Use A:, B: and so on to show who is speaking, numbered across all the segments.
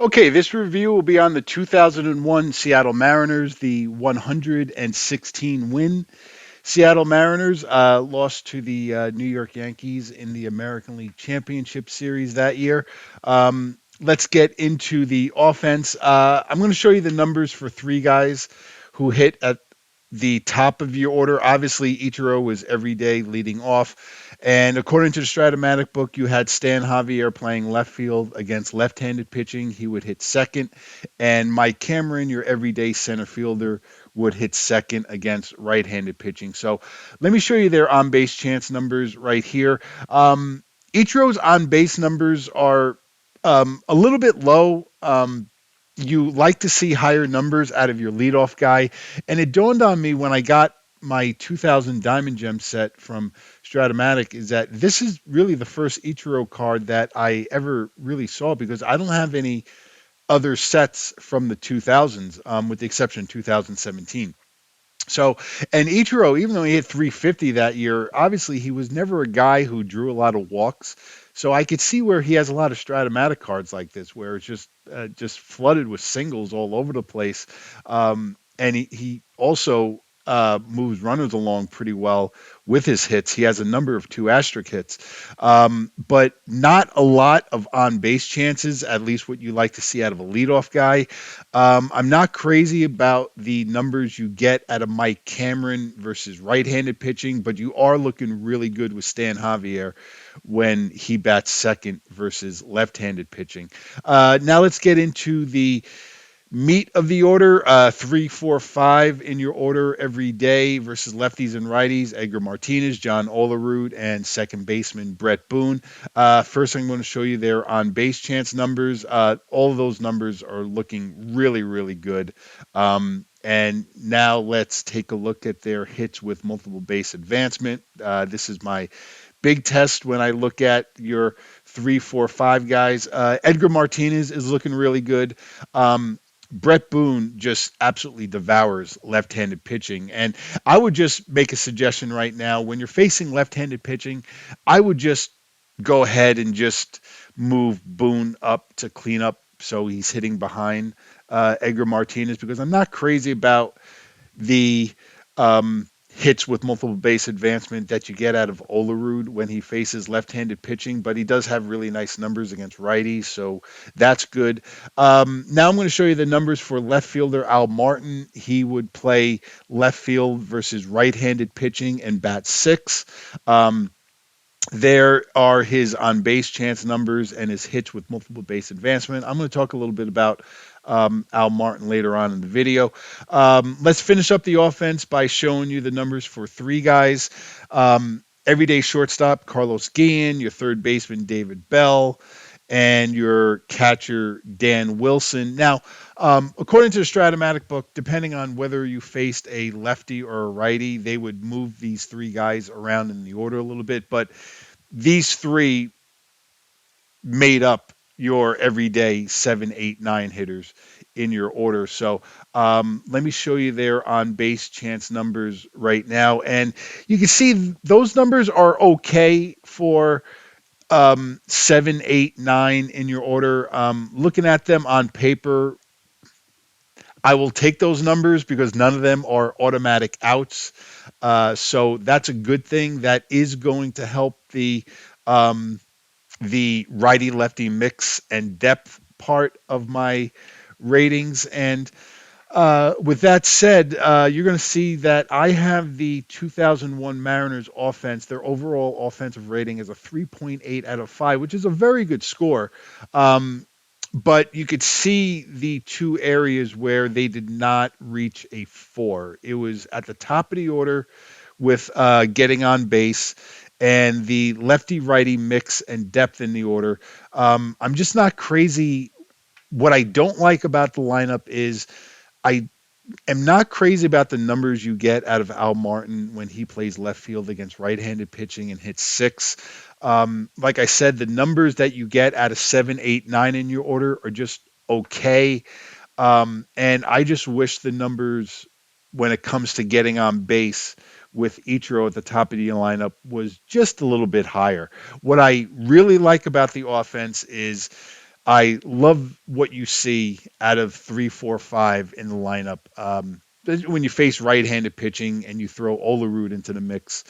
A: Okay, this review will be on the 2001 Seattle Mariners, the 116 win. Seattle Mariners lost to the New York Yankees in the American League Championship Series that year. Let's get into the offense. I'm going to show you the numbers for three guys who hit at the top of your order. Obviously, Ichiro was every day leading off. And according to the Strat-O-Matic book, you had Stan Javier playing left field against left-handed pitching. He would hit second. And Mike Cameron, your everyday center fielder, would hit second against right-handed pitching. So let me show you their on-base chance numbers right here. Ichiro's on-base numbers are a little bit low. You like to see higher numbers out of your leadoff guy. And it dawned on me when I got my 2000 Diamond Gem set from Strat-O-Matic is that this is really the first Ichiro card that I ever really saw because I don't have any other sets from the 2000s, with the exception of 2017. So, and Ichiro, even though he hit 350 that year, obviously he was never a guy who drew a lot of walks. So I could see where he has a lot of Stratomatic cards like this, where it's just flooded with singles all over the place. And he also moves runners along pretty well with his hits. He has a number of two asterisk hits, but not a lot of on base chances, at least what you like to see out of a leadoff guy. I'm not crazy about the numbers you get out of Mike Cameron versus right-handed pitching, but you are looking really good with Stan Javier when he bats second versus left-handed pitching. Now let's get into the meat of the order. 3, 4, 5 in your order every day versus lefties and righties. Edgar Martinez, John Olerud, and second baseman Brett Boone. First thing I'm going to show you their on base chance numbers. All of those numbers are looking really, really good. And now let's take a look at their hits with multiple base advancement. This is my big test when I look at your 3, 4, 5 guys. Edgar Martinez is looking really good. Brett Boone just absolutely devours left-handed pitching. And I would just make a suggestion right now. When you're facing left-handed pitching, I would just go ahead and just move Boone up to clean up so he's hitting behind Edgar Martinez because I'm not crazy about the hits with multiple base advancement that you get out of Olerud when he faces left-handed pitching, but he does have really nice numbers against righties, so that's good. Now I'm going to show you the numbers for left fielder Al Martin. He would play left field versus right-handed pitching and bat six. There are his on base chance numbers and his hits with multiple base advancement. I'm going to talk a little bit about Al Martin later on in the video. Let's finish up the offense by showing you the numbers for three guys. Everyday shortstop, Carlos Guillen, your third baseman, David Bell, and your catcher, Dan Wilson. Now, according to the Strat-O-Matic book, depending on whether you faced a lefty or a righty, they would move these three guys around in the order a little bit. But these three made up your everyday 7, 8, 9 hitters in your order. So let me show you their on base chance numbers right now. And you can see those numbers are okay for 7, 8, 9 in your order. Looking at them on paper, I will take those numbers because none of them are automatic outs. So that's a good thing. That is going to help um, the righty lefty mix and depth part of my ratings. And with that said, you're going to see that I have the 2001 Mariners offense. Their overall offensive rating is a 3.8 out of 5, which is a very good score. Um, but you could see the two areas where they did not reach a 4. It was at the top of the order with getting on base and the lefty righty mix and depth in the order. I'm just not crazy. What I don't like about the lineup is I am not crazy about the numbers you get out of Al Martin when he plays left field against right-handed pitching and hits six. Like I said, the numbers that you get out of 7, 8, 9 in your order are just okay. And I just wish the numbers when it comes to getting on base with Ichiro at the top of the lineup was just a little bit higher. What I really like about the offense is I love what you see out of 3, 4, 5 in the lineup. When you face right-handed pitching and you throw Olerud into the mix,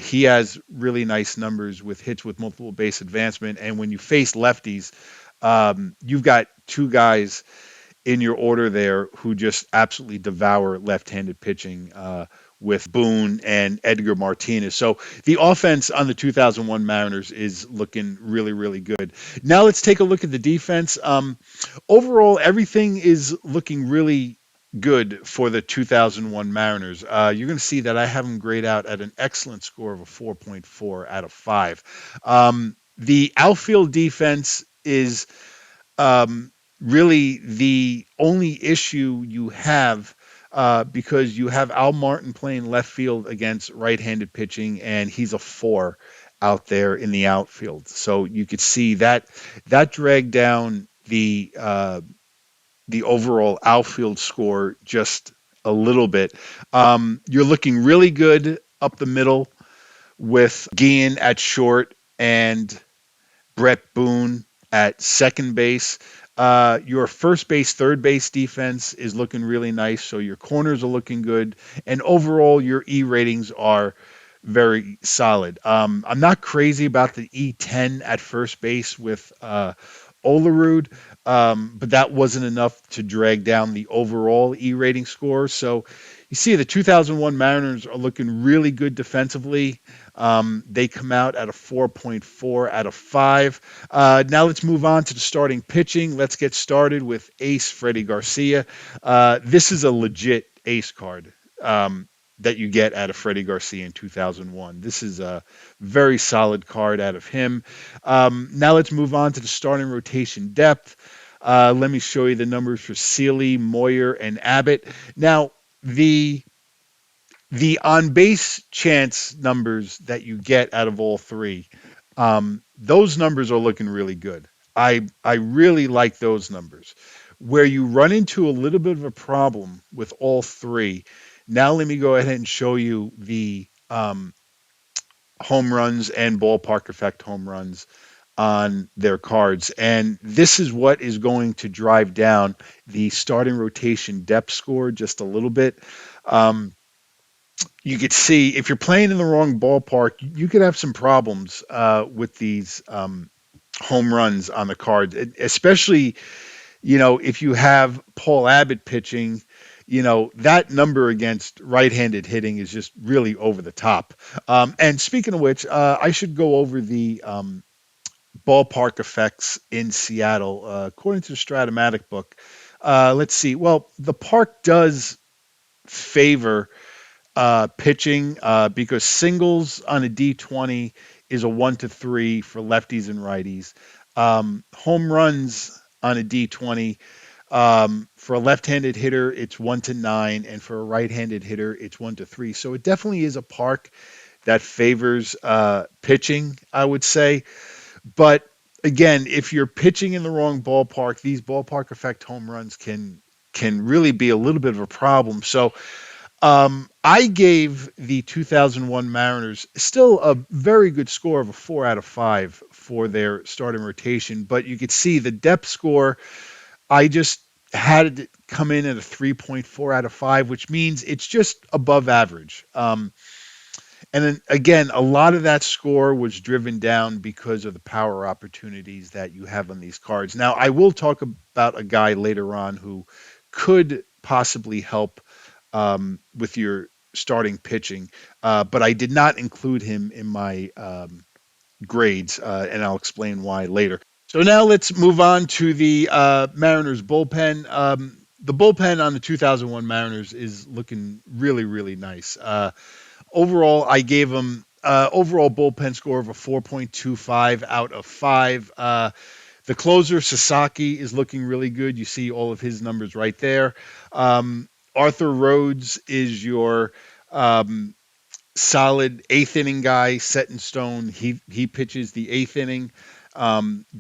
A: he has really nice numbers with hits with multiple base advancement. And when you face lefties, you've got two guys in your order there who just absolutely devour left-handed pitching with Boone and Edgar Martinez. So the offense on the 2001 Mariners is looking really, really good. Now let's take a look at the defense. Overall, everything is looking really good for the 2001 Mariners. You're going to see that I have them grayed out at an excellent score of a 4.4 out of 5. The outfield defense is really the only issue you have because you have Al Martin playing left field against right-handed pitching, and he's a 4 out there in the outfield. So you could see that dragged down the overall outfield score just a little bit. You're looking really good up the middle with Gian at short and Brett Boone at second base. Your first base, third base defense is looking really nice. So your corners are looking good. And overall, your E ratings are very solid. I'm not crazy about the E10 at first base with Olerud, but that wasn't enough to drag down the overall E rating score. So you see the 2001 Mariners are looking really good defensively. They come out at a 4.4 out of 5. Now let's move on to the starting pitching. Let's get started with Ace Freddie Garcia. This is a legit ace card that you get out of Freddie Garcia in 2001. This is a very solid card out of him. Now let's move on to the starting rotation depth. Let me show you the numbers for Sealy, Moyer, and Abbott. Now, the on base chance numbers that you get out of all three, those numbers are looking really good. I really like those numbers. Where you run into a little bit of a problem with all three. Now let me go ahead and show you the home runs and ballpark effect home runs on their cards. And this is what is going to drive down the starting rotation depth score just a little bit. You could see if you're playing in the wrong ballpark, you could have some problems with these home runs on the card, especially if you have Paul Abbott pitching. That number against right-handed hitting is just really over the top. And speaking of which, I should go over the ballpark effects in Seattle. According to the Strat-O-Matic book, let's see. Well, the park does favor pitching because singles on a D20 is a 1 to 3 for lefties and righties. Home runs on a D20 for a left-handed hitter, it's 1 to 9, and for a right-handed hitter, it's 1 to 3. So it definitely is a park that favors pitching, I would say. But again, if you're pitching in the wrong ballpark, these ballpark effect home runs can really be a little bit of a problem. So I gave the 2001 Mariners still a very good score of a 4 out of 5 for their starting rotation, but you could see the depth score. I just had it come in at a 3.4 out of 5, which means it's just above average. And then again, a lot of that score was driven down because of the power opportunities that you have on these cards. Now, I will talk about a guy later on who could possibly help with your starting pitching, but I did not include him in my grades, and I'll explain why later. So now let's move on to the Mariners bullpen. The bullpen on the 2001 Mariners is looking really, really nice. Overall, I gave them overall bullpen score of a 4.25 out of 5. The closer, Sasaki, is looking really good. You see all of his numbers right there. Arthur Rhodes is your solid eighth inning guy, set in stone. He pitches the eighth inning.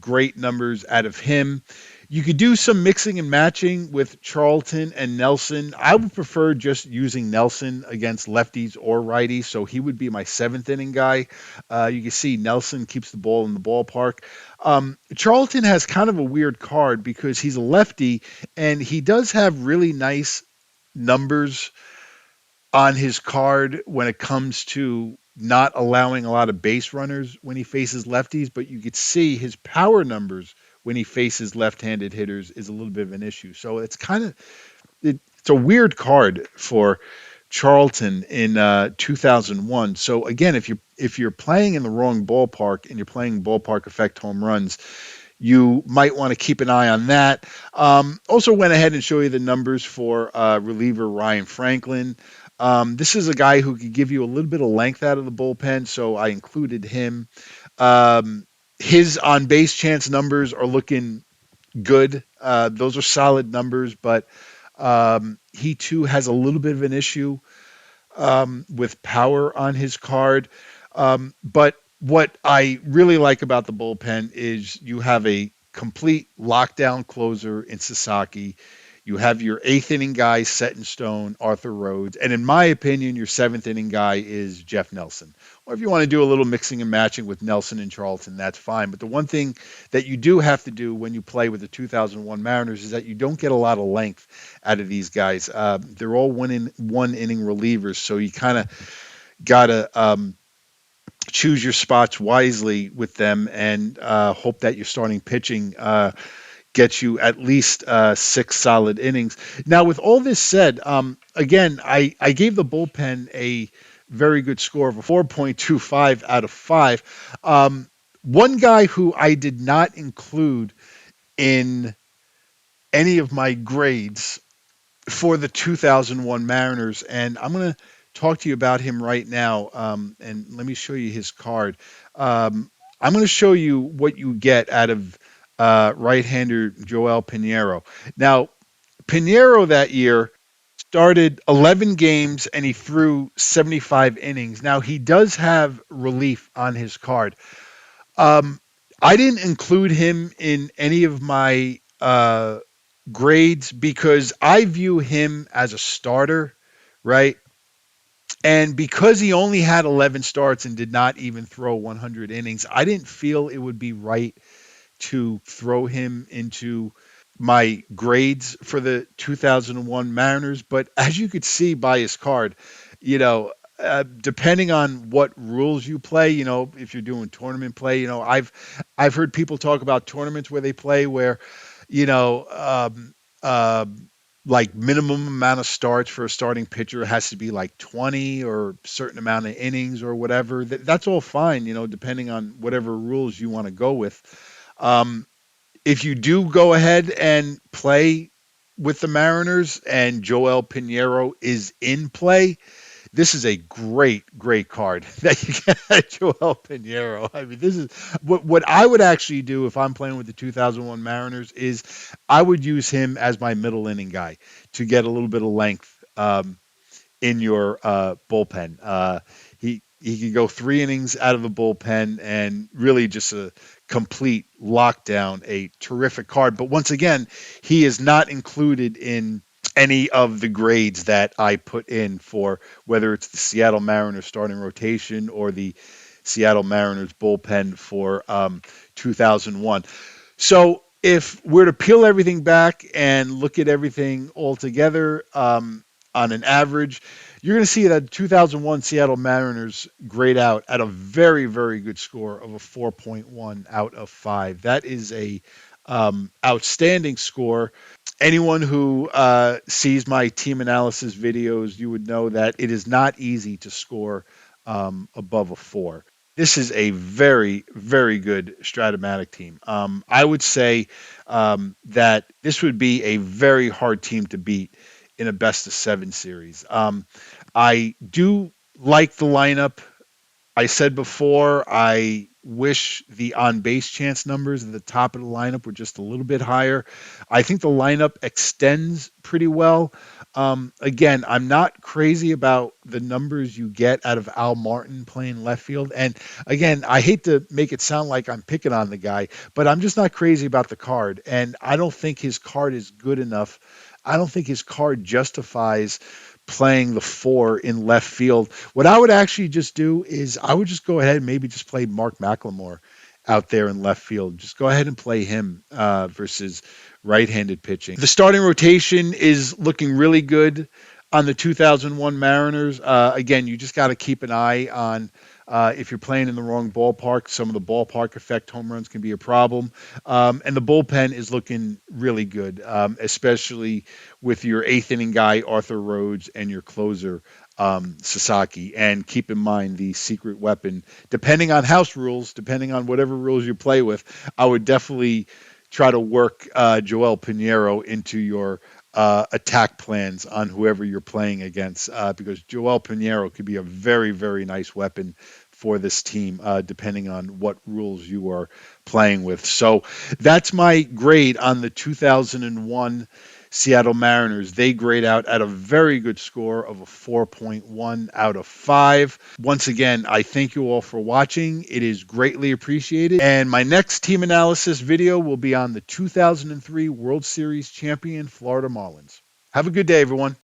A: Great numbers out of him. You could do some mixing and matching with Charlton and Nelson. I would prefer just using Nelson against lefties or righties, so he would be my seventh inning guy. You can see Nelson keeps the ball in the ballpark. Charlton has kind of a weird card because he's a lefty and he does have really nice numbers on his card when it comes to not allowing a lot of base runners when he faces lefties, but you could see his power numbers when he faces left-handed hitters is a little bit of an issue. So it's kind of it's a weird card for Charlton in 2001. So again, if you're playing in the wrong ballpark and you're playing ballpark effect home runs, you might want to keep an eye on that. Also went ahead and show you the numbers for reliever Ryan Franklin. This is a guy who could give you a little bit of length out of the bullpen, so I included him. Um, his on base chance numbers are looking good. Those are solid numbers, but he too has a little bit of an issue with power on his card. But what I really like about the bullpen is you have a complete lockdown closer in Sasaki. You have your eighth inning guy set in stone, Arthur Rhodes. And in my opinion, your seventh inning guy is Jeff Nelson. Or if you want to do a little mixing and matching with Nelson and Charlton, that's fine. But the one thing that you do have to do when you play with the 2001 Mariners is that you don't get a lot of length out of these guys. They're all one inning relievers, so you kind of gotta choose your spots wisely with them and hope that your starting pitching gets you at least six solid innings. Now, with all this said, again, I gave the bullpen a very good score of a 4.25 out of 5. One guy who I did not include in any of my grades for the 2001 Mariners, and I'm going to talk to you about him right now. And let me show you his card. I'm going to show you what you get out of right-hander Joel Pinheiro. Now, Pinheiro that year started 11 games and he threw 75 innings. Now, he does have relief on his card. Um, I didn't include him in any of my grades because I view him as a starter, right? And because he only had 11 starts and did not even throw 100 innings, I didn't feel it would be right to throw him into my grades for the 2001 Mariners. But as you could see by his card, depending on what rules you play, if you're doing tournament play, I've heard people talk about tournaments where they play where, you know, um, uh, like minimum amount of starts for a starting pitcher has to be like 20 or a certain amount of innings or whatever. That's all fine, depending on whatever rules you want to go with. Um, if you do go ahead and play with the Mariners and Joel Pinheiro is in play, this is a great, great card that you get Joel Pinheiro. I mean, this is what I would actually do if I'm playing with the 2001 Mariners is I would use him as my middle inning guy to get a little bit of length. In your bullpen. He could go 3 innings out of the bullpen and really just a complete lockdown, a terrific card. But once again, he is not included in any of the grades that I put in for whether it's the Seattle Mariners starting rotation or the Seattle Mariners bullpen for 2001. So if we're to peel everything back and look at everything all together on an average, you're going to see that 2001 Seattle Mariners grade out at a very, very good score of a 4.1 out of 5. That is a outstanding score. Anyone who sees my team analysis videos, you would know that it is not easy to score above a 4. This is a very, very good Strat-O-Matic team. I would say that this would be a very hard team to beat in a best of 7 series. I do like the lineup. I said before I wish the on base chance numbers at the top of the lineup were just a little bit higher. I think the lineup extends pretty well. Again, I'm not crazy about the numbers you get out of Al Martin playing left field. And again, I hate to make it sound like I'm picking on the guy, but I'm just not crazy about the card. And I don't think his card is good enough. I don't think his card justifies playing the four in left field. What I would actually just do is I would just go ahead and maybe just play Mark McLemore out there in left field. Just go ahead and play him versus right-handed pitching. The starting rotation is looking really good on the 2001 Mariners. Again, you just got to keep an eye on if you're playing in the wrong ballpark. Some of the ballpark effect home runs can be a problem. And the bullpen is looking really good, especially with your eighth inning guy, Arthur Rhodes, and your closer, Sasaki. And keep in mind the secret weapon, depending on house rules, depending on whatever rules you play with, I would definitely try to work Joel Pinheiro into your attack plans on whoever you're playing against, because Joel Pinheiro could be a very, very nice weapon for this team, depending on what rules you are playing with. So that's my grade on the 2001 Seattle Mariners. They grade out at a very good score of a 4.1 out of 5. Once again, I thank you all for watching. It is greatly appreciated. And my next team analysis video will be on the 2003 World Series champion Florida Marlins. Have a good day, everyone.